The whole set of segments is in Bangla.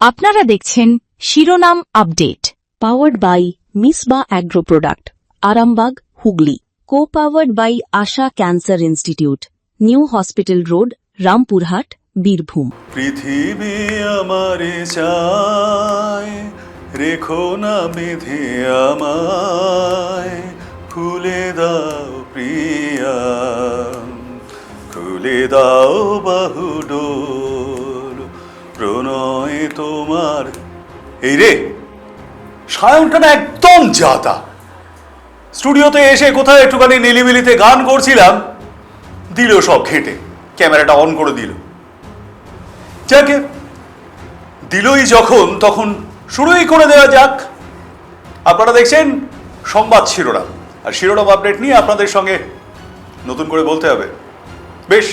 আপনারা দেখছেন শিরোনাম update, powered by Misba agro product, Arambagh, Hooghly. Co powered by Asha cancer institute, new hospital road, Rampurhat, Birbhum. পৃথিবী আমারে চায়, রেখো না বেঁধে আমায়, খুলে দাও প্রিয়া, খুলে দাও বাহুডোর, প্রণয় তোমার। এই রে, সায়নটা না একদম জাতা। স্টুডিওতে এসে কোথায় একটুখানি নিলিবিলিতে গান করছিলাম, দিল সব ঘেটে, ক্যামেরাটা অন করে দিল। যাকে দিলই যখন, তখন শুরুই করে দেওয়া যাক। আপনারা দেখছেন সংবাদ শিরোনাম, আর শিরোনাম আপডেট নিয়ে আপনাদের সঙ্গে নতুন করে বলতে হবে। বেশ,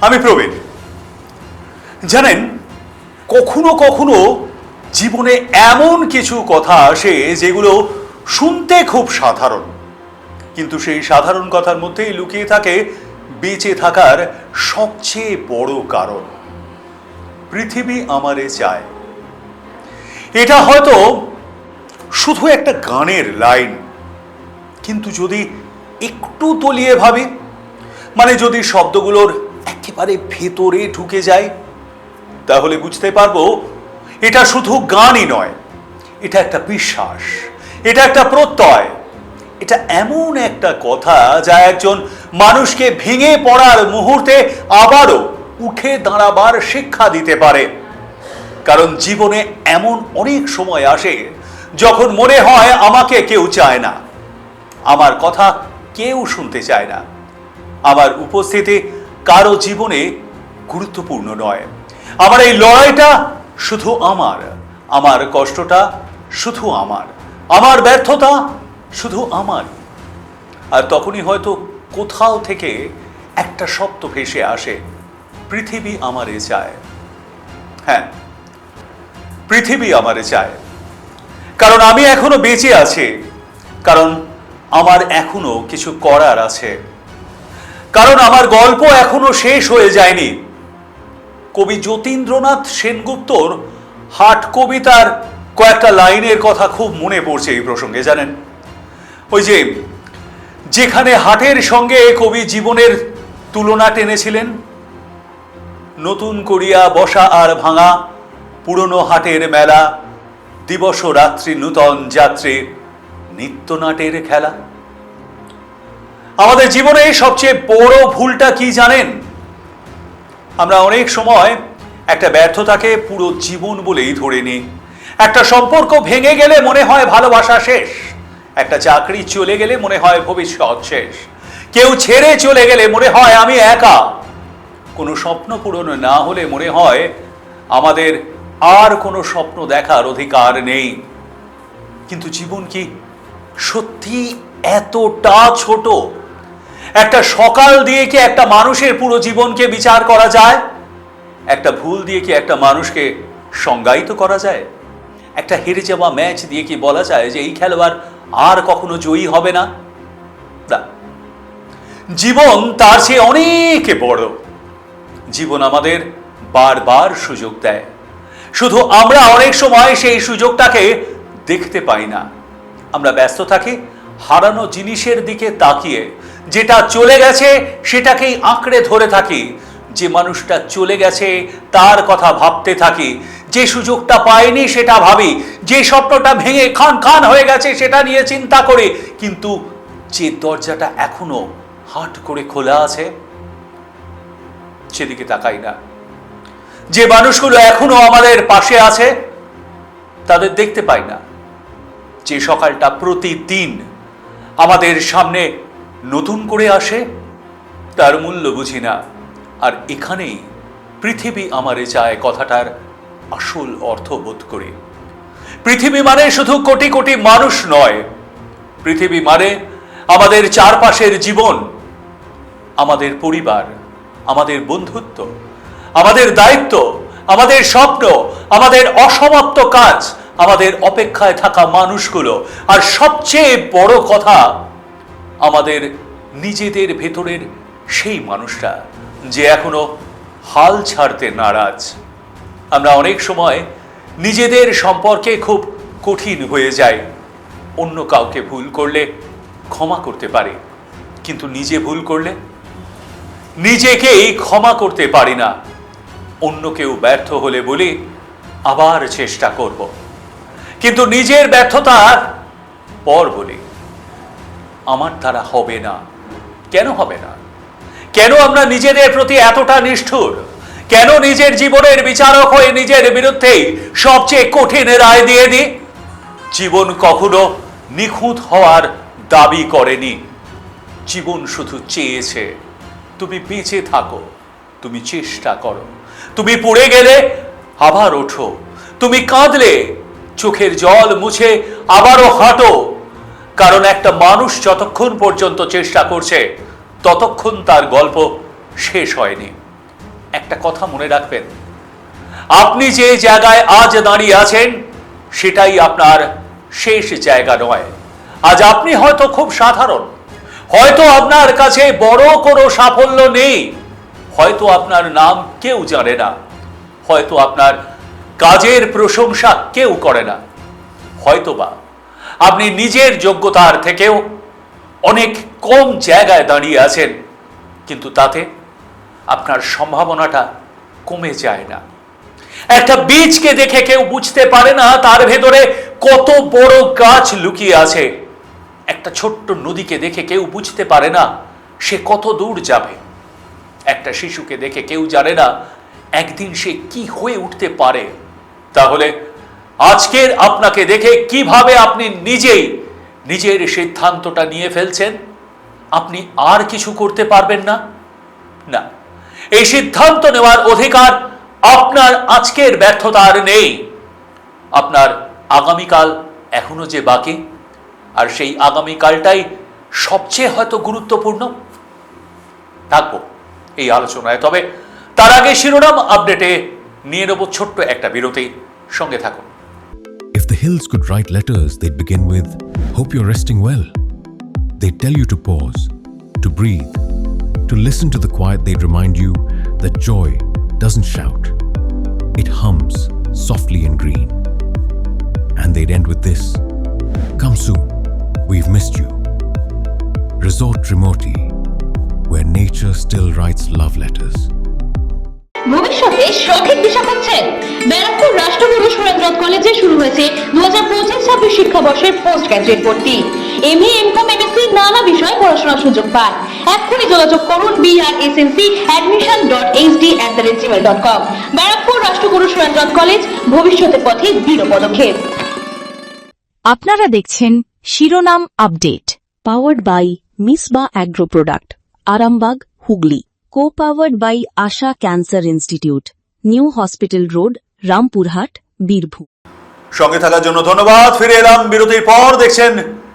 আমি প্রবীণ। জানেন, কখনো কখনো জীবনে এমন কিছু কথা আসে যেগুলো শুনতে খুব সাধারণ, কিন্তু সেই সাধারণ কথার মধ্যেই লুকিয়ে থাকে বেঁচে থাকার সবচেয়ে বড় কারণ। পৃথিবী আমারে চায়, এটা হয়তো শুধু একটা গানের লাইন, কিন্তু যদি একটু তলিয়ে ভাবি, মানে যদি শব্দগুলোর একেবারে ভেতরে ঢুকে যায়, তাহলে বুঝতে পারবো এটা শুধু গানই নয়, এটা একটা বিশ্বাস, এটা একটা প্রত্যয়, এটা এমন একটা কথা যা একজন মানুষকে ভেঙে পড়ার মুহূর্তে আবারও উঠে দাঁড়াবার শিক্ষা দিতে পারে। কারণ জীবনে এমন অনেক সময় আসে যখন মনে হয় আমাকে কেউ চায় না, আমার কথা কেউ শুনতে চায় না, আমার উপস্থিতি কারো জীবনে গুরুত্বপূর্ণ নয়, আমার এই লড়াইটা শুধু আমার, আমার কষ্টটা শুধু আমার, আমার ব্যর্থতা শুধু আমার। আর তখনই হয়তো কোথাও থেকে একটা শব্দ ভেসে আসে, পৃথিবী আমারে চায়। হ্যাঁ, পৃথিবী আমারে চায়, কারণ আমি এখনো বেঁচে আছি, কারণ আমার এখনো কিছু করার আছে, কারণ আমার গল্প এখনো শেষ হয়ে যায়নি। কবি যতীন্দ্রনাথ সেনগুপ্তর হাট কবিতার কয়েকটা লাইনের কথা খুব মনে পড়ছে এই প্রসঙ্গে। জানেন, ওই যে যেখানে হাটের সঙ্গে কবি জীবনের তুলনা টেনেছিলেন, নতুন করিয়া বসা আর ভাঙা, পুরনো হাটের মেলা, দিবস রাত্রি নূতন যাত্রী, নিত্যনাটের খেলা। আমাদের জীবনে সবচেয়ে বড় ভুলটা কি জানেন? আমরা অনেক সময় একটা ব্যর্থতাকে পুরো জীবন বলেই ধরে নিই। একটা সম্পর্ক ভেঙে গেলে মনে হয় ভালোবাসা শেষ, একটা চাকরি চলে গেলে মনে হয় ভবিষ্যৎ শেষ, কেউ ছেড়ে চলে গেলে মনে হয় আমি একা, কোনো স্বপ্ন পূরণ না হলে মনে হয় আমাদের আর কোনো স্বপ্ন দেখার অধিকার নেই। কিন্তু জীবন কি সত্যি এতটা ছোট? একটা সকাল দিয়ে কি একটা মানুষের পুরো জীবনকে বিচার করা যায়? একটা ভুল দিয়ে কি একটা মানুষকে সংজ্ঞায়িত করা যায়? একটা হেরে যাওয়া ম্যাচ দিয়ে কি বলা যায় যে এই খেলোয়াড় আর কখনো জয়ী হবে না? না, জীবন তার চেয়ে অনেক বড়। জীবন আমাদের বারবার সুযোগ দেয়, শুধু আমরা অনেক সময় সেই সুযোগটাকে দেখতে পাই না। আমরা ব্যস্ত থাকি হারানো জিনিসের দিকে তাকিয়ে, যেটা চলে গেছে সেটাকেই আঁকড়ে ধরে থাকি, যে মানুষটা চলে গেছে তার কথা ভাবতে থাকি, যে সুযোগটা পাইনি সেটা ভাবি, যে স্বপ্নটা ভেঙে খান খান হয়ে গেছে সেটা নিয়ে চিন্তা করি, কিন্তু যে দরজাটা এখনো হাট করে খোলা আছে সেদিকে তাকাই না। যে মানুষগুলো এখনো আমাদের পাশে আছে তাদের দেখতে পাই না। যে সকালটা প্রতিদিন আমাদের সামনে নতুন করে আসে তার মূল্য বুঝি না। আর এখানেই পৃথিবী আমারে চায় কথাটার আসল অর্থ বোধ করি। পৃথিবী মানে শুধু কোটি কোটি মানুষ নয়, পৃথিবী মানে আমাদের চারপাশের জীবন, আমাদের পরিবার, আমাদের বন্ধুত্ব, আমাদের দায়িত্ব, আমাদের স্বপ্ন, আমাদের অসমাপ্ত কাজ, আমাদের অপেক্ষায় থাকা মানুষগুলো, আর সবচেয়ে বড় কথা আমাদের নিজেদের ভেতরের সেই মানুষটা যে এখনো হাল ছাড়তে নারাজ। আমরা অনেক সময় নিজেদের সম্পর্কে খুব কঠিন হয়ে যায়। অন্য কাউকে ভুল করলে ক্ষমা করতে পারে, কিন্তু নিজে ভুল করলে নিজেকেই ক্ষমা করতে পারি না। অন্য কেউ ব্যর্থ হলে বলি আবার চেষ্টা করব, কিন্তু নিজের ব্যর্থতার পর বলি আমার দ্বারা হবে না। কেন হবে না? কেন আমরা নিজেদের প্রতি এতটা নিষ্ঠুর? কেন নিজের জীবনের বিচারক হয়ে নিজের বিরুদ্ধে সবচেয়ে কঠিন রায় দিয়ে দিই? জীবন কখনো নিখুঁত হওয়ার দাবি করেনি। জীবন শুধু চেয়েছে তুমি বেঁচে থাকো, তুমি চেষ্টা করো, তুমি পড়ে গেলে আবার ওঠো, তুমি কাঁদলে চোখের জল মুছে আবারও হাঁটো। কারণ একটা মানুষ যতক্ষণ পর্যন্ত চেষ্টা করছে ততক্ষণ তার গল্প শেষ হয়নি। একটা কথা মনে রাখবেন, আপনি যে জায়গায় আজ দাঁড়িয়ে আছেন সেটাই আপনার শেষ জায়গা নয়। আজ আপনি হয়তো খুব সাধারণ, হয়তো আপনার কাছে বড় কোনো সাফল্য নেই, হয়তো আপনার নাম কেউ জানে না, হয়তো আপনার কাজের প্রশংসা কেউ করে না, হয়তোবা আপনি নিজের যোগ্যতার থেকেও অনেক কম জায়গায় দাঁড়িয়ে আছেন, কিন্তু তাতে আপনার সম্ভাবনাটা কমে যায় না। একটা বীজকে দেখে কেউ বুঝতে পারে না তার ভেতরে কত বড় গাছ লুকিয়ে আছে। একটা ছোট্ট নদীকে দেখে কেউ বুঝতে পারে না সে কত দূর যাবে। একটা শিশুকে দেখে কেউ জানে না একদিন সে কি হয়ে উঠতে পারে। তাহলে আজকের আপনাকে দেখে কিভাবে আপনি নিজেই নিজের সিদ্ধান্তটা নিয়ে ফেলছেন? আপনি আর কিছু করতে পারবেন না? না, এই সিদ্ধান্ত নেওয়ার অধিকার আপনার আজকের ব্যর্থতার নেই। আপনার আগামীকাল এখনো যে বাকি, আর সেই আগামীকালটাই সবচেয়ে হয়তো গুরুত্বপূর্ণ। থাকবো এই আলোচনায়, তবে তার আগে শিরোনাম আপডেটে নিয়ে নেব ছোট্ট একটা বিরতি। সঙ্গে থাকুন। If the hills could write letters, they'd begin with, "Hope you're resting well." They'd tell you to pause, to breathe, to listen to the quiet. They'd remind you that joy doesn't shout. It hums softly in green. And they'd end with this, "Come soon, we've missed you." Resort Trimoti, where nature still writes love letters. ভবিষ্যতে সঠিক দিশা খুঁজছেন? ব্যারাকপুর রাষ্ট্রগুরু সুরেন্দ্রনাথ কলেজে শুরু হয়েছে 2025-26 শিক্ষাবর্ষের পোস্ট গ্রাজুয়েট ভর্তি। এমএ, এমকম, এমএসসি নানা বিষয়ে পড়াশোনার সুযোগ পান। এখনই যোগাযোগ করুন brsnc@admission.hd@gmail.com। ব্যারাকপুর রাষ্ট্রগুরু সুরেন্দ্রনাথ কলেজ, ভবিষ্যতের পথে দৃঢ় পদক্ষেপ। আপনারা দেখছেন শিরোনাম update, powered by Misba agro product, Arambagh, Hooghly. Co-powered by Asha Cancer Institute, New Hospital Road, Rampurhat, Birbhum. সঙ্গে থাকার জন্য ধন্যবাদ। ফিরে এলাম বিরতির পর। দেখছেন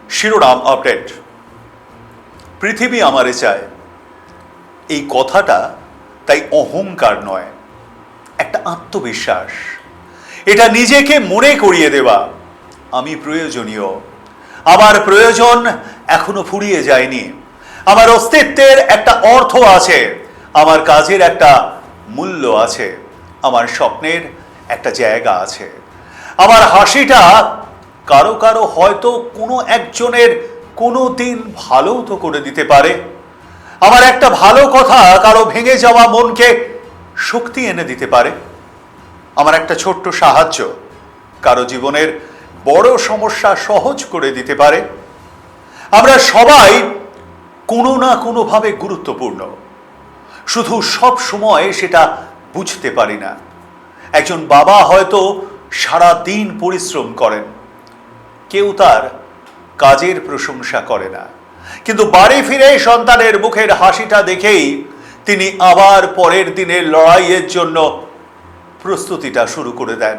শিরোনাম আপডেট। পৃথিবী আমারে চায়, এই কথাটা তাই অহংকার নয়, একটা আত্মবিশ্বাস। এটা নিজেকে মনে করিয়ে দেওয়া আমি প্রয়োজনীয়, আমার প্রয়োজন এখনো ফুরিয়ে যায়নি, আমার অস্তিত্বের একটা অর্থ আছে, আমার কাজের একটা মূল্য আছে, আমার স্বপ্নের একটা জায়গা আছে, আমার হাসিটা কারো কারো হয়তো কোনো একজনের কোনো দিন ভালো তো করে দিতে পারে, আমার একটা ভালো কথা কারো ভেঙে যাওয়া মনকে শক্তি এনে দিতে পারে, আমার একটা ছোট্ট সাহায্য কারো জীবনের বড় সমস্যা সহজ করে দিতে পারে। আমরা সবাই কোনো না কোনোভাবে গুরুত্বপূর্ণ, শুধু সব সময় সেটা বুঝতে পারি না। একজন বাবা হয়তো সারা দিন পরিশ্রম করেন, কেউ তার কাজের প্রশংসা করে না, কিন্তু বাড়ি ফিরে সন্তানের মুখের হাসিটা দেখেই তিনি আবার পরের দিনের লড়াইয়ের জন্য প্রস্তুতিটা শুরু করে দেন।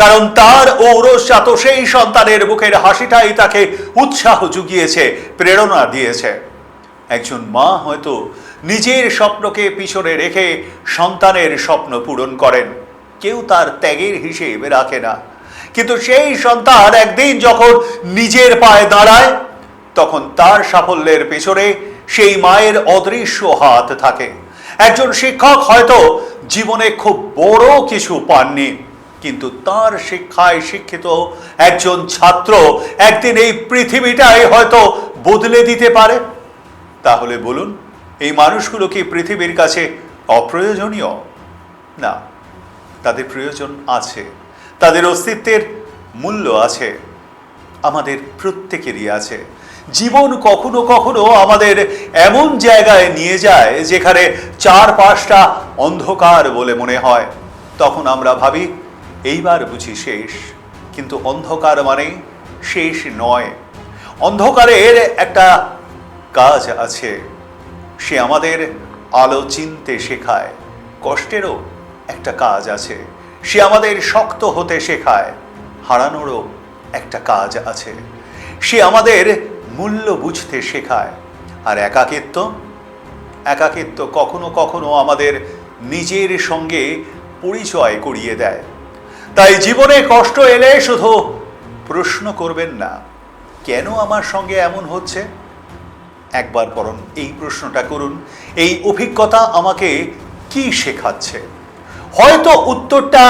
কারণ তার ঔরসজাত সেই সন্তানের মুখের হাসিটাই তাকে উৎসাহ জুগিয়েছে, প্রেরণা দিয়েছে। একজন মা হয়তো নিজের স্বপ্নকে পিছনে রেখে সন্তানের স্বপ্ন পূরণ করেন, কেউ তার ত্যাগের হিসেব রাখে না, কিন্তু সেই সন্তান একদিন যখন নিজের পায়ে দাঁড়ায় তখন তার সাফল্যের পেছনে সেই মায়ের অদৃশ্য হাত থাকে। একজন শিক্ষক হয়তো জীবনে খুব বড় কিছু পাননি, কিন্তু তার শিক্ষায় শিক্ষিত একজন ছাত্র একদিন এই পৃথিবীটাই হয়তো বদলে দিতে পারে। তাহলে বলুন, এই মানুষগুলো কি পৃথিবীর কাছে অপ্রয়োজনীয়? না, তাদের প্রয়োজন আছে, তাদের অস্তিত্বের মূল্য আছে, আমাদের প্রত্যেকেরই আছে। জীবন কখনো কখনো আমাদের এমন জায়গায় নিয়ে যায় যেখানে চারপাশটা অন্ধকার বলে মনে হয়। তখন আমরা ভাবি এইবার বুঝি শেষ, কিন্তু অন্ধকার মানে শেষ নয়। অন্ধকারের একটা কাজ আছে, সে আমাদের আলো চিনতে শেখায়। কষ্টেরও একটা কাজ আছে, সে আমাদের শক্ত হতে শেখায়। হারানোরও একটা কাজ আছে, সে আমাদের মূল্য বুঝতে শেখায়। আর একাকিত্ব কখনো কখনো আমাদের নিজের সঙ্গে পরিচয় করিয়ে দেয়। তাই জীবনে কষ্ট এলে শুধু প্রশ্ন করবেন না, কেন আমার সঙ্গে এমন হচ্ছে? একবার বরং এই প্রশ্নটা করুন, এই অভিজ্ঞতা আমাকে কি শেখাচ্ছে? হয়তো উত্তরটা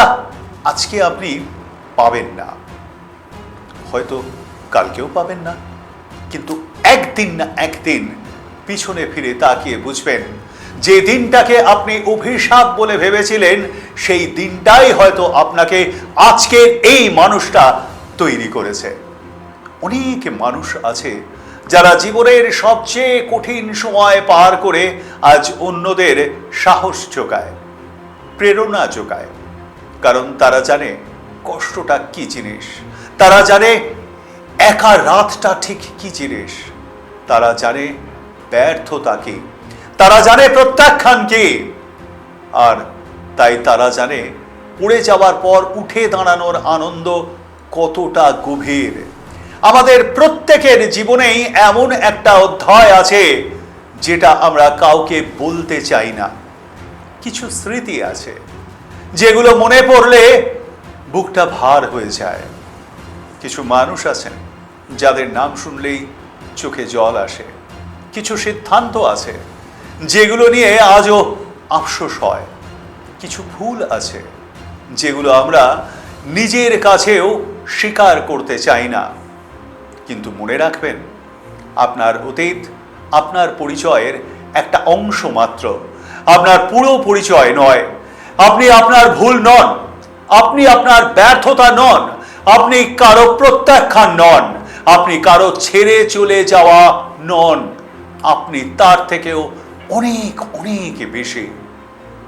আজকে আপনি পাবেন না, হয়তো কালকেও পাবেন না, কিন্তু একদিন না একদিন পিছনে ফিরে তাকিয়ে বুঝবেন যে দিনটাকে আপনি অভিশাপ বলে ভেবেছিলেন, সেই দিনটাই হয়তো আপনাকে আজকের এই মানুষটা তৈরি করেছে। অনেক মানুষ আছে যারা জীবনের সবচেয়ে কঠিন সময় পার করে আজ অন্যদের সাহস যোগায়, প্রেরণা যোগায়। কারণ তারা জানে কষ্টটা কি জিনিস, তারা জানে একা রাতটা ঠিক কি জিনিস, তারা জানে ব্যর্থতা কি, তারা জানে প্রত্যাখ্যান কি, আর তাই তারা জানে পড়ে যাওয়ার পর উঠে দাঁড়ানোর আনন্দ কতটা গভীর। আমাদের প্রত্যেকের জীবনেই এমন একটা অধ্যায় আছে যেটা আমরা কাউকে বলতে চাই না। কিছু স্মৃতি আছে যেগুলো মনে পড়লে বুকটা ভার হয়ে যায়। কিছু মানুষ আছেন যাদের নাম শুনলেই চোখে জল আসে। কিছু সিদ্ধান্ত আছে যেগুলো নিয়ে আজও আফসোস হয়। কিছু ভুল আছে যেগুলো আমরা নিজের কাছেও স্বীকার করতে চাই না। কিন্তু মনে রাখবেন, আপনার অতীত আপনার পরিচয়ের একটা অংশ মাত্র, আপনার পুরো পরিচয় নয়। আপনি আপনার ভুল নন, আপনি আপনার ব্যর্থতা নন, আপনি কারো প্রত্যাখ্যান নন, আপনি কারো ছেড়ে চলে যাওয়া নন। আপনি তার থেকেও অনেক অনেক বেশি।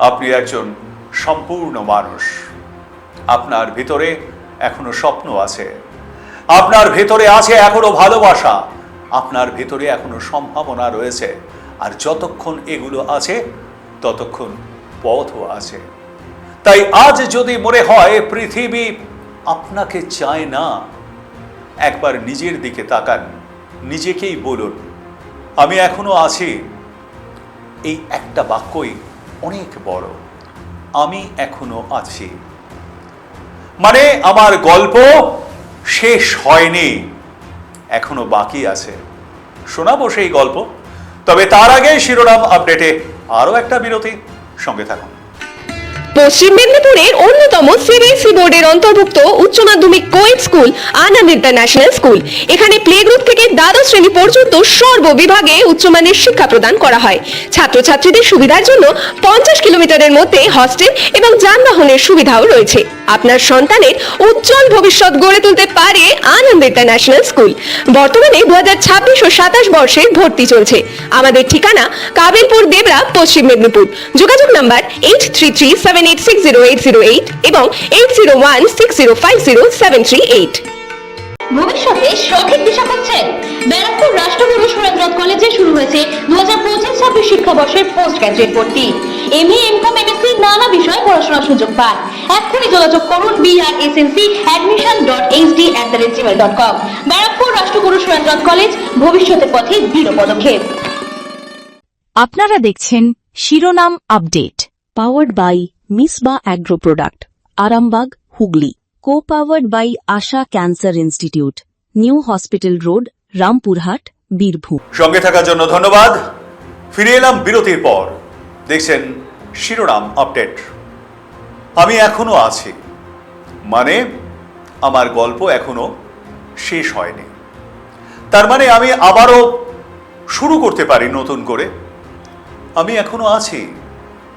আপনি একজন সম্পূর্ণ মানুষ। আপনার ভিতরে এখনো স্বপ্ন আছে, আপনার ভেতরে আছে এখনো ভালোবাসা, আপনার ভেতরে এখনো সম্ভাবনা রয়েছে। আর যতক্ষণ এগুলো আছে ততক্ষণ পথও আছে। তাই আজ যদি মনে হয় পৃথিবী আপনাকে চায় না, একবার নিজের দিকে তাকান, নিজেকেই বলুন, আমি এখনো আছি। এই একটা বাক্যই অনেক বড়, আমি এখনো আছি। মানে আমার গল্প শেষ হয়নি, এখনো বাকি আছে। শোনাবো সেই গল্প, তবে তার আগে শিরোনাম আপডেটে আরও একটা বিরতি। সঙ্গে থাকুন। পশ্চিম মেদিনীপুরের অন্যতম সিবিএসই বোর্ডের অন্তর্ভুক্ত উচ্চ মাধ্যমিক কোয়েড স্কুল আনন্দ ইন্টারন্যাশনাল স্কুল। এখানে প্লে গ্রুপ থেকে দ্বাদশ শ্রেণী পর্যন্ত সর্ববিভাগে উচ্চমানের শিক্ষা প্রদান করা হয়। ছাত্রছাত্রীদের সুবিধার জন্য 50 কিলোমিটারের মধ্যে হস্টেল এবং যানবাহনের সুবিধাও রয়েছে। আপনার সন্তানের উজ্জ্বল ভবিষ্যৎ গড়ে তুলতে পারে আনন্দ ইন্টারন্যাশনাল স্কুল। বর্তমানে 2026 ও 27 বর্ষে ভর্তি চলছে। আমাদের ঠিকানা কাবিলপুর দেবরা, পশ্চিম মেদিনীপুর। যোগাযোগ নাম্বার 8337860808 এবং 8016050738। ভবিষ্যতে সঠিক দিশা খুঁজছেন? ব্যারাকপুর রাষ্ট্রগুরু সুরেন্দ্রনাথ কলেজে শুরু হয়েছে 2025-26 শিক্ষাবর্ষের পোস্ট গ্রাজুয়েট ভর্তি। এমএ, এমকম, এমএসসি নানা বিষয়ে পড়াশোনার সুযোগ পান। এক্ষুনি যোগাযোগ করুন brsnc@admission.hd@gmail.com। ব্যারাকপুর রাষ্ট্রগুরু সুরেন্দ্রনাথ কলেজ, ভবিষ্যতের পথে দৃঢ় পদক্ষেপ। আপনারা দেখছেন শিরোনাম update, powered by Misba agro product, Arambagh, Hooghly. Co-powered by Asha Cancer Institute, New Hospital Road, Rampurhat, Birbhum. সঙ্গে থাকার জন্য ধন্যবাদ। ফিরে এলাম বিরতির পর। দেখছেন শিরোনাম আপডেট। আমি এখনো আছি, মানে আমার গল্প এখনো শেষ হয়নি। তার মানে আমি আবারও শুরু করতে পারি নতুন করে। আমি এখনো আছি,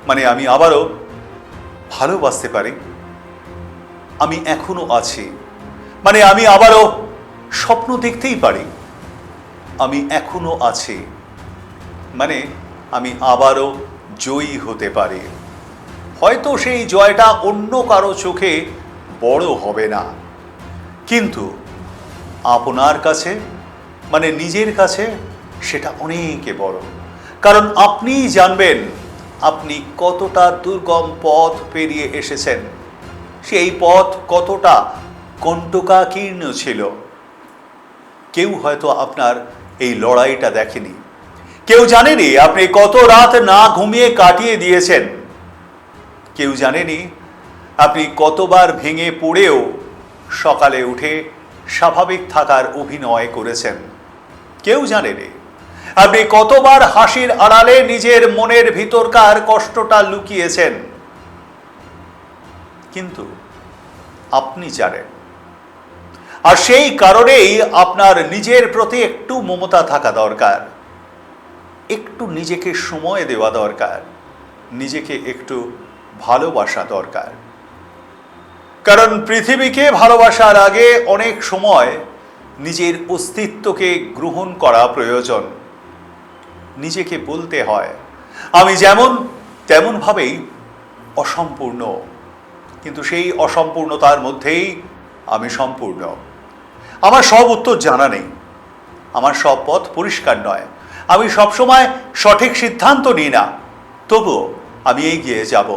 মানে আমি আবারও ভালোবাসতে পারি। আমি এখনো আছি, মানে আমি আবারও স্বপ্ন দেখতেই পারি। আমি এখনো আছি, মানে আমি আবারও জয়ী হতে পারি। হয়তো সেই জয়টা অন্য কারো চোখে বড় হবে না, কিন্তু আপনার কাছে, মানে নিজের কাছে সেটা অনেক বড়। কারণ আপনিই জানবেন আপনি কতটা দুর্গম পথ পেরিয়ে এসেছেন, সেই পথ কতটা কণ্টকাকীর্ণ ছিল। কেউ হয়তো আপনার এই লড়াইটা দেখেনি, কেউ জানেনি আপনি কত রাত না ঘুমিয়ে কাটিয়ে দিয়েছেন, কেউ জানেনি আপনি কতবার ভেঙে পড়েও সকালে উঠে স্বাভাবিক থাকার অভিনয় করেছেন। কেউ জানেনি আপনি কতবার হাসির আড়ালে নিজের মনের ভিতরকার কষ্টটা লুকিয়েছেন। কিন্তু আপনি জানেন, আর সেই কারণেই আপনার নিজের প্রতি একটু মমতা থাকা দরকার, একটু নিজেকে সময় দেওয়া দরকার, নিজেকে একটু ভালোবাসা দরকার। কারণ পৃথিবীকে ভালোবাসার আগে অনেক সময় নিজের অস্তিত্বকে গ্রহণ করা প্রয়োজন। নিজেকে বলতে হয় আমি যেমন তেমনভাবেই অসম্পূর্ণ, কিন্তু সেই অসম্পূর্ণতার মধ্যেই আমি সম্পূর্ণ। আমার সব উত্তর জানা নেই, আমার সব পথ পরিষ্কার নয়, আমি সবসময় সঠিক সিদ্ধান্ত নিই না, তবুও আমি এগিয়ে যাব।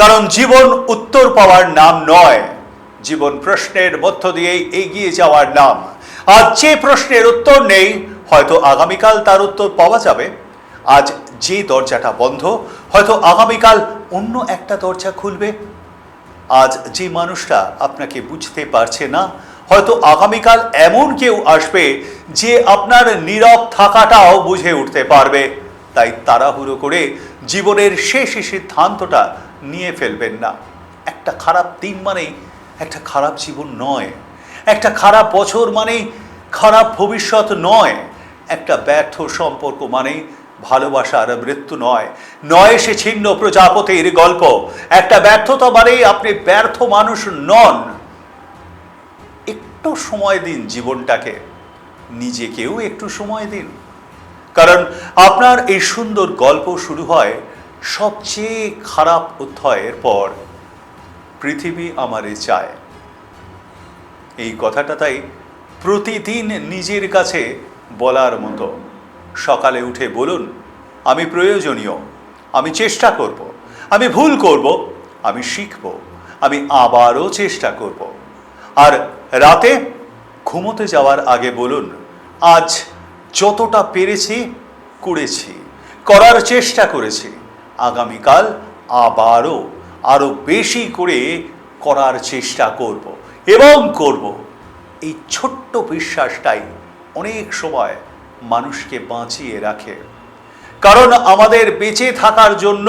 কারণ জীবন উত্তর পাওয়ার নাম নয়, জীবন প্রশ্নের মধ্য দিয়ে এগিয়ে যাওয়ার নাম। আজ যে প্রশ্নের উত্তর নেই, হয়তো আগামীকাল তার উত্তর পাওয়া যাবে। আজ যে দরজাটা বন্ধ, হয়তো আগামীকাল অন্য একটা দরজা খুলবে। আজ যে মানুষটা আপনাকে বুঝতে পারছে না, হয়তো আগামীকাল এমন কেউ আসবে যে আপনার নীরব থাকাটাও বুঝে উঠতে পারবে। তাই তাড়াহুড়ো করে জীবনের শেষ সিদ্ধান্তটা নিয়ে ফেলবেন না। একটা খারাপ দিন মানেই একটা খারাপ জীবন নয়, একটা খারাপ বছর মানেই খারাপ ভবিষ্যৎ নয়, একটা ব্যর্থ সম্পর্ক মানেই ভালোবাসার মৃত্যু নয়, নয় সে ছিন্ন প্রজাপতির গল্প। একটা ব্যর্থতা মানেই আপনি ব্যর্থ মানুষ নন। একটু সময় দিন জীবনটাকে, নিজেকেও একটু সময় দিন। কারণ আপনার এই সুন্দর গল্প শুরু হয় সবচেয়ে খারাপ অধ্যায়ের পর। পৃথিবী আমারে চায়, এই কথাটা তাই প্রতিদিন নিজের কাছে বলার মতো। সকালে উঠে বলুন, আমি প্রয়োজনীয়, আমি চেষ্টা করব, আমি ভুল করব, আমি শিখব, আমি আবারও চেষ্টা করব। আর রাতে ঘুমোতে যাওয়ার আগে বলুন, আজ যতটা পেরেছি করেছি, করার চেষ্টা করেছি, আগামীকাল আরও বেশি করে করার চেষ্টা করব এবং করব। এই ছোট্ট বিশ্বাসটাই অনেক সময় মানুষকে বাঁচিয়ে রাখে। কারণ আমাদের বেঁচে থাকার জন্য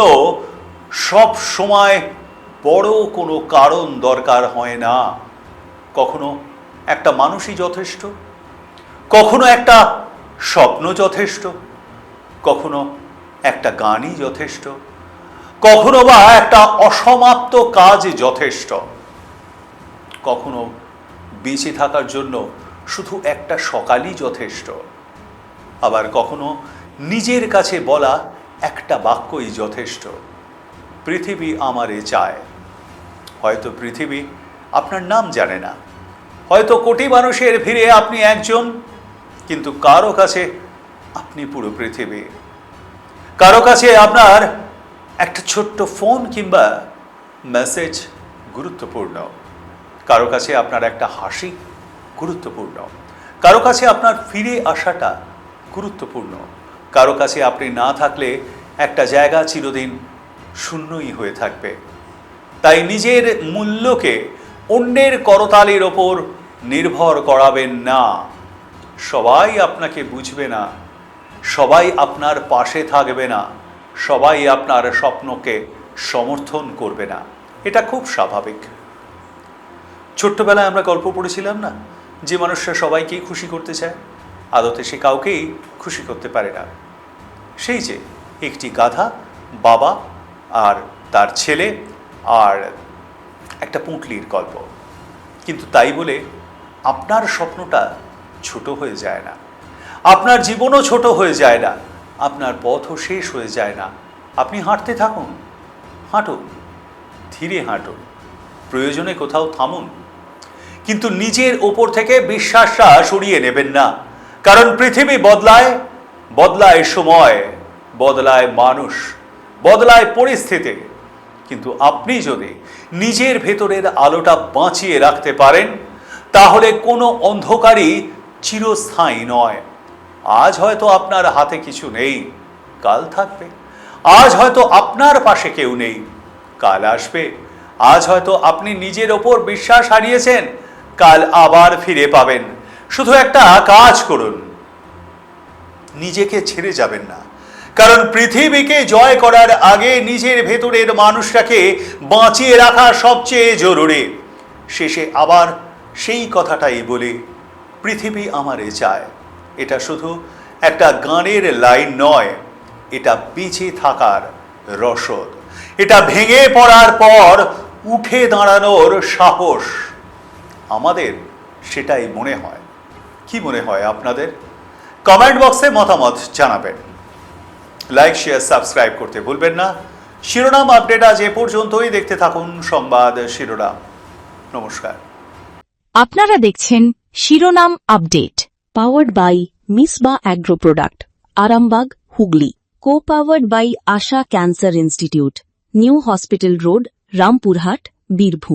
সব সময় বড় কোনো কারণ দরকার হয় না। কখনো একটা মানুষই যথেষ্ট, কখনো একটা স্বপ্ন যথেষ্ট, কখনো একটা গানই যথেষ্ট, কখনো বা একটা অসমাপ্ত কাজ যথেষ্ট। কখনো বেঁচে থাকার জন্য শুধু একটা সকালই যথেষ্ট, আবার কখনো নিজের কাছে বলা একটা বাক্যই যথেষ্ট। পৃথিবী আমারে চায়। হয়তো পৃথিবী আপনার নাম জানে না, হয়তো কোটি মানুষের ভিড়ে আপনি একজন, কিন্তু কারো কাছে আপনি পুরো পৃথিবী। কারো কাছে আপনার একটা ছোট্ট ফোন কিংবা মেসেজ গুরুত্বপূর্ণ, কারো কাছে আপনার একটা হাসি গুরুত্বপূর্ণ, কারো কাছে আপনার ফিরে আসাটা গুরুত্বপূর্ণ, কারো কাছে আপনি না থাকলে একটা জায়গা চিরদিন শূন্যই হয়ে থাকবে। তাই নিজের মূল্যকে অন্যের করতালির ওপর নির্ভর করাবেন না। সবাই আপনাকে বুঝবে না, সবাই আপনার পাশে থাকবে না, সবাই আপনার স্বপ্নকে সমর্থন করবে না। এটা খুব স্বাভাবিক। ছোট্টবেলায় আমরা গল্প পড়েছিলাম না, যে মানুষরা সবাইকেই খুশি করতে চায় আদতে সে কাউকেই খুশি করতে পারে না। সেই যে একটি গাধা, বাবা আর তার ছেলে আর একটা পুঁটলির গল্প। কিন্তু তাই বলে আপনার স্বপ্নটা ছোট হয়ে যায় না, আপনার জীবনও ছোট হয়ে যায় না, আপনার পথও শেষ হয়ে যায় না। আপনি হাঁটতে থাকুন, হাঁটুন, ধীরে হাঁটুন, প্রয়োজনে কোথাও থামুন, কিন্তু নিজের ওপর থেকে বিশ্বাসটা সরিয়ে নেবেন না। কারণ পৃথিবী বদলায়, বদলায় সময়, বদলায় মানুষ, বদলায় পরিস্থিতি, কিন্তু আপনি যদি নিজের ভেতরের আলোটা বাঁচিয়ে রাখতে পারেন তাহলে কোনো অন্ধকারই চিরস্থায়ী নয়। আজ হয়তো আপনার হাতে কিছু নেই, কাল থাকবে। আজ হয়তো আপনার পাশে কেউ নেই, কাল আসবে। আজ হয়তো আপনি নিজের ওপর বিশ্বাস হারিয়েছেন, কাল আবার ফিরে পাবেন। শুধু একটা কাজ করুন, নিজেকে ছেড়ে যাবেন না। কারণ পৃথিবীকে জয় করার আগে নিজের ভেতরের মানুষটাকে বাঁচিয়ে রাখা সবচেয়ে জরুরি। শেষে আবার সেই কথাটাই বলি, পৃথিবী আমারে চায়। এটা শুধু একটা গানের লাইন নয়, এটা বেঁচে থাকার রসদ, এটা ভেঙে পড়ার পর উঠে দাঁড়ানোর সাহস। আমাদের সেটাই মনে হয়। কি মনে হয় আপনাদের? কমেন্ট বক্সে মতামত জানাবেন। লাইক, শেয়ার, সাবস্ক্রাইব করতে ভুলবেন না। শিরোনাম আপডেট আজ এ পর্যন্তই। দেখতে থাকুন সংবাদ শিরোনাম। নমস্কার। আপনারা দেখছেন শিরোনাম update, powered by Misba agro product, Arambagh, Hooghly. Co powered by Asha cancer institute, new hospital road, Rampurhat, Birbhum.